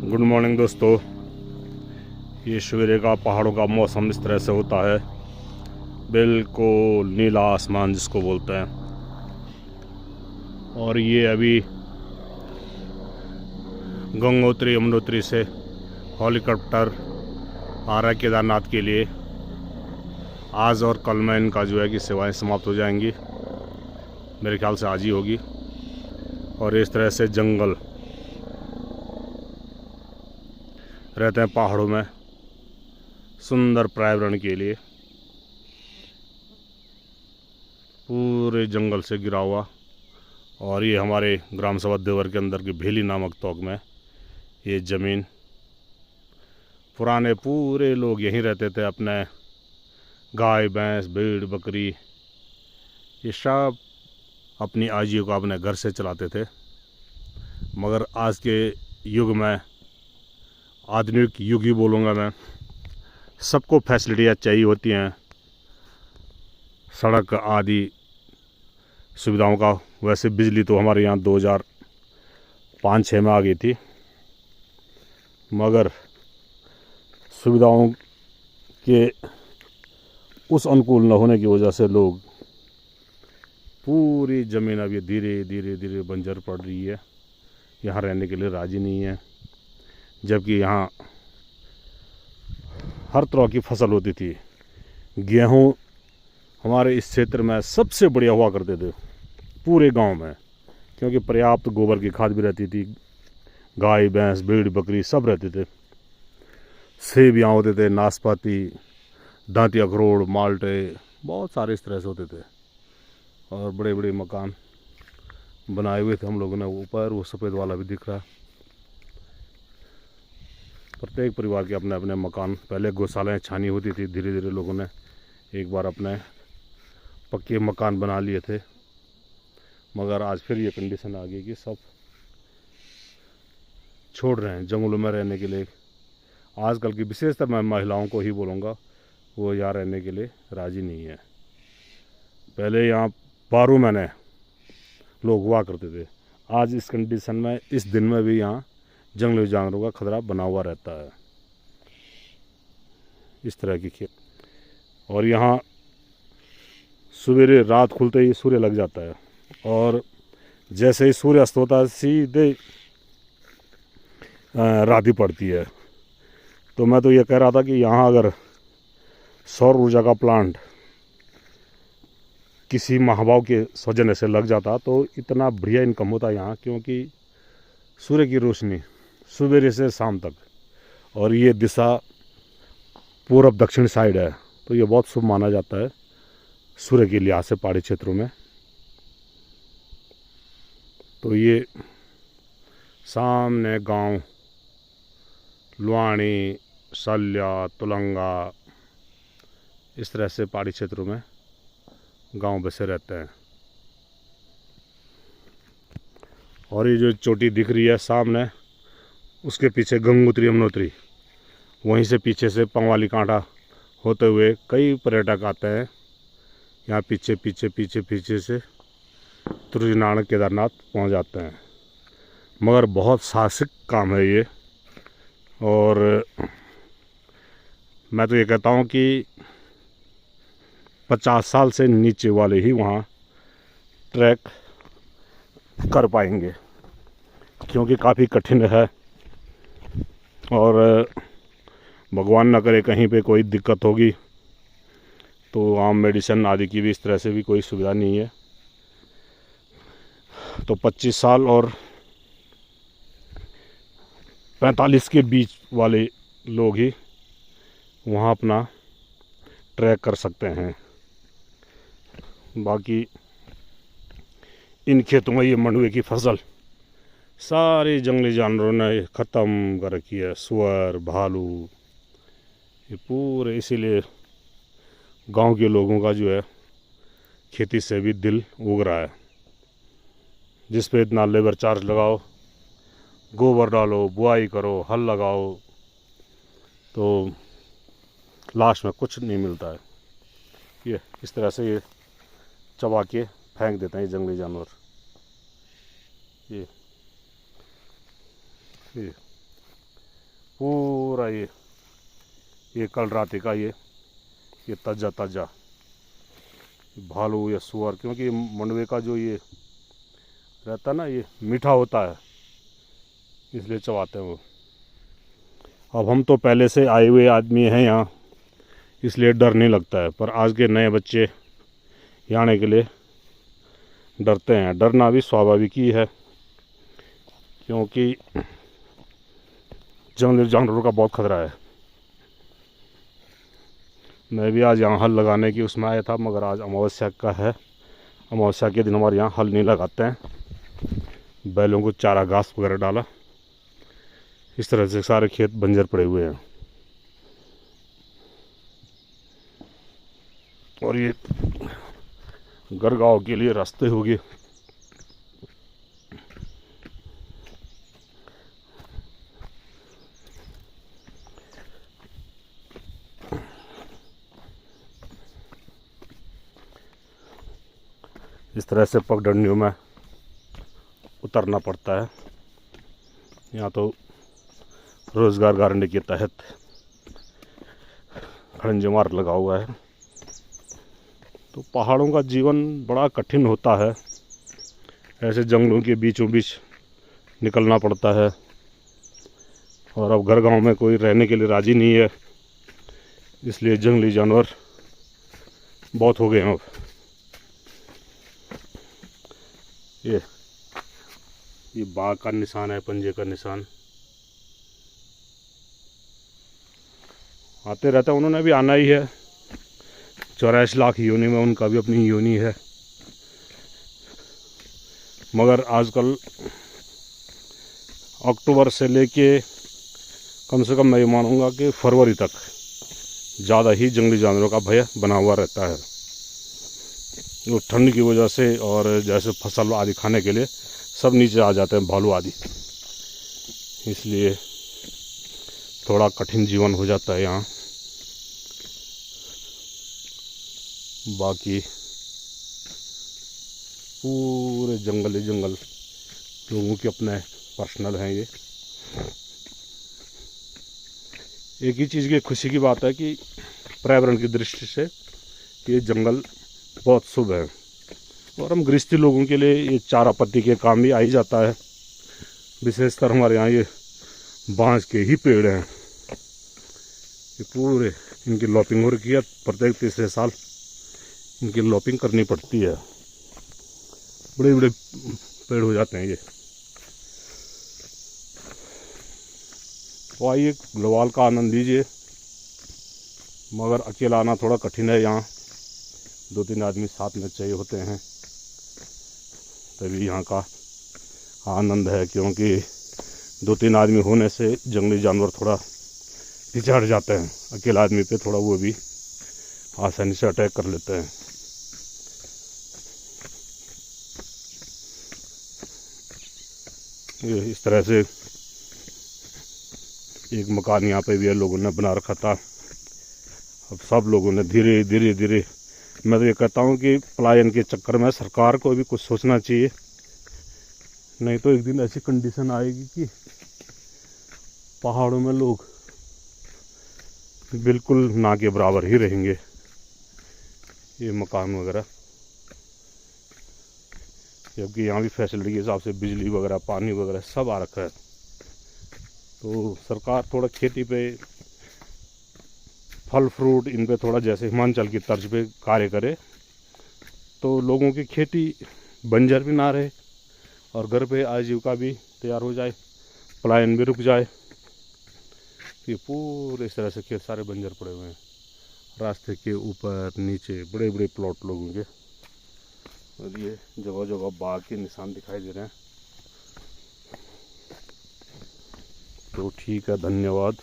Good morning दोस्तों। ये सवेरे का पहाड़ों का मौसम इस तरह से होता है, बिल्कुल नीला आसमान जिसको बोलते हैं। और ये अभी गंगोत्री यमुनोत्री से हेलीकॉप्टर आ रहा है केदारनाथ के लिए। आज और कल में इनका जो है कि सेवाएं समाप्त हो जाएंगी, मेरे ख्याल से आज ही होगी। और इस तरह से जंगल रहते हैं पहाड़ों में सुंदर पर्यावरण के लिए, पूरे जंगल से घिरा हुआ। और ये हमारे ग्राम सभा देवर के अंदर की भेली नामक तोक में ये ज़मीन, पुराने पूरे लोग यहीं रहते थे। अपने गाय भैंस भेड़ बकरी ये सब अपनी आजीविका अपने घर से चलाते थे। मगर आज के युग में, आधुनिक युग ही बोलूँगा मैं, सबको फैसिलिटियाँ चाहिए होती हैं, सड़क आदि सुविधाओं का। वैसे बिजली तो हमारे यहाँ 2005-06 में आ गई थी, मगर सुविधाओं के उस अनुकूल न होने की वजह से लोग पूरी ज़मीन अब ये धीरे धीरे धीरे बंजर पड़ रही है, यहाँ रहने के लिए राज़ी नहीं है। जबकि यहाँ हर तरह की फसल होती थी। गेहूँ हमारे इस क्षेत्र में सबसे बढ़िया हुआ करते थे पूरे गांव में, क्योंकि पर्याप्त गोबर की खाद भी रहती थी, गाय भैंस भेड़ बकरी सब रहते थे। सेब यहाँ होते थे, नाशपाती, दांती अखरोट, माल्टे, बहुत सारे इस तरह से होते थे। और बड़े बड़े मकान बनाए हुए थे हम लोगों ने। ऊपर वो सफ़ेद वाला भी दिख रहा है। प्रत्येक परिवार के अपने अपने मकान, पहले गौशालाएँ छानी होती थी, धीरे धीरे लोगों ने एक बार अपने पक्के मकान बना लिए थे। मगर आज फिर ये कंडीशन आ गई कि सब छोड़ रहे हैं जंगलों में रहने के लिए। आजकल की विशेषतर मैं महिलाओं को ही बोलूँगा, वो यहाँ रहने के लिए राज़ी नहीं है। पहले यहाँ 12 महीने लोग हुआ करते थे। आज इस कंडीशन में, इस दिन में भी यहाँ जंगली जानवरों का खतरा बना हुआ रहता है, इस तरह की खेत। और यहाँ सवेरे रात खुलते ही सूर्य लग जाता है, और जैसे ही सूर्य अस्त होता है सीधे रात ही पड़ती है। तो मैं तो ये कह रहा था कि यहाँ अगर सौर ऊर्जा का प्लांट किसी महाभाव के सौजन्य से लग जाता तो इतना बढ़िया इनकम होता यहाँ, क्योंकि सूर्य की रोशनी सवेरे से शाम तक, और ये दिशा पूर्व दक्षिण साइड है, तो ये बहुत शुभ माना जाता है सूर्य के लिहाज से पहाड़ी क्षेत्रों में। तो ये सामने गांव लुआनी, सल्या, तुलंगा, इस तरह से पहाड़ी क्षेत्रों में गांव बसे रहते हैं। और ये जो चोटी दिख रही है सामने, उसके पीछे गंगोत्री यमुनोत्री, वहीं से पीछे से पंवाली कांटा होते हुए कई पर्यटक आते हैं यहाँ। पीछे पीछे पीछे पीछे से तुर्जनारायण केदारनाथ पहुँच जाते हैं। मगर बहुत साहसिक काम है ये। और मैं तो ये कहता हूँ कि 50 साल से नीचे वाले ही वहाँ ट्रैक कर पाएंगे, क्योंकि काफ़ी कठिन है। और भगवान न करे कहीं पे कोई दिक्कत होगी तो आम मेडिसिन आदि की भी इस तरह से भी कोई सुविधा नहीं है। तो 25 साल और 45 के बीच वाले लोग ही वहाँ अपना ट्रैक कर सकते हैं। बाकी इन खेतों में ये मंडुए की फसल सारे जंगली जानवरों ने ख़त्म कर रखी है, सुअर भालू, ये पूरे। इसीलिए गांव के लोगों का जो है खेती से भी दिल उग रहा है। जिस पे इतना लेबर चार्ज लगाओ, गोबर डालो, बुआई करो, हल लगाओ, तो लास्ट में कुछ नहीं मिलता है। ये इस तरह से ये चबा के फेंक देते हैं जंगली जानवर। ये पूरा ये कल रात का ये ताज़ा ताज़ा भालू या सुअर, क्योंकि मंडवे का जो ये रहता है ना, ये मीठा होता है, इसलिए चबाते हैं वो। अब हम तो पहले से आए हुए आदमी हैं यहाँ, इसलिए डर नहीं लगता है, पर आज के नए बच्चे यहाँ आने के लिए डरते हैं। डरना भी स्वाभाविक ही है, क्योंकि जंगली जानवरों का बहुत खतरा है। मैं भी आज यहाँ हल लगाने की उसमें आया था, मगर आज अमावस्या का है, अमावस्या के दिन हमारे यहाँ हल नहीं लगाते हैं। बैलों को चारा घास वगैरह डाला, इस तरह से सारे खेत बंजर पड़े हुए हैं। और ये गरगांव के लिए रास्ते हो गए। इस तरह से पगडंडियों में उतरना पड़ता है। यहाँ तो रोजगार गारंटी के तहत खड़ंजे मार्ग लगा हुआ है। तो पहाड़ों का जीवन बड़ा कठिन होता है, ऐसे जंगलों के बीचों बीच निकलना पड़ता है। और अब घर गांव में कोई रहने के लिए राजी नहीं है, इसलिए जंगली जानवर बहुत हो गए हैं। अब ये बाघ का निशान है, पंजे का निशान। आते रहता है, उन्होंने भी आना ही है। 84 लाख योनि में उनका भी अपनी योनि है। मगर आजकल अक्टूबर से लेके कम से कम मैं ये मानूंगा कि फरवरी तक ज़्यादा ही जंगली जानवरों का भय बना हुआ रहता है। वो ठंड की वजह से, और जैसे फसल आदि खाने के लिए सब नीचे आ जाते हैं, भालू आदि, इसलिए थोड़ा कठिन जीवन हो जाता है यहाँ। बाकी पूरे जंगल ही जंगल लोगों के अपने पर्सनल हैं। ये एक ही चीज़ की खुशी की बात है कि पर्यावरण की दृष्टि से ये जंगल बहुत शुभ है। और हम गृहस्थी लोगों के लिए ये चारा पत्ती के काम भी आ ही जाता है। विशेषकर हमारे यहाँ ये बांस के ही पेड़ हैं, ये पूरे इनकी लॉपिंग हो रखी है। प्रत्येक तीसरे साल इनकी लॉपिंग करनी पड़ती है। बड़े बड़े पेड़ हो जाते हैं ये। तो आइए ग्लोवाल का आनंद लीजिए, मगर अकेला आना थोड़ा कठिन है। यहाँ 2-3 आदमी साथ में चाहिए होते हैं, तभी यहाँ का आनंद है। क्योंकि 2-3 आदमी होने से जंगली जानवर थोड़ा पिछड़ जाते हैं। अकेला आदमी पे थोड़ा वो भी आसानी से अटैक कर लेते हैं। ये इस तरह से एक मकान यहाँ पे भी लोगों ने बना रखा था। अब सब लोगों ने धीरे धीरे धीरे, मैं तो ये कहता हूँ कि पलायन के चक्कर में सरकार को भी कुछ सोचना चाहिए, नहीं तो एक दिन ऐसी कंडीशन आएगी कि पहाड़ों में लोग बिल्कुल ना के बराबर ही रहेंगे। ये मकान वगैरह, जबकि यहाँ भी फैसिलिटी के हिसाब से बिजली वगैरह, पानी वगैरह सब आ रखा है। तो सरकार थोड़ा खेती पे, फल फ्रूट इन पे थोड़ा जैसे हिमाचल की तर्ज पे कार्य करे, तो लोगों की खेती बंजर भी ना रहे और घर पे आजीविका भी तैयार हो जाए, पलायन भी रुक जाए। ये पूरे इस तरह से खेत सारे बंजर पड़े हुए हैं। रास्ते के ऊपर नीचे बड़े बड़े प्लॉट लोगों के, और ये जगह जगह बाघ के निशान दिखाई दे रहे हैं। तो ठीक है, धन्यवाद।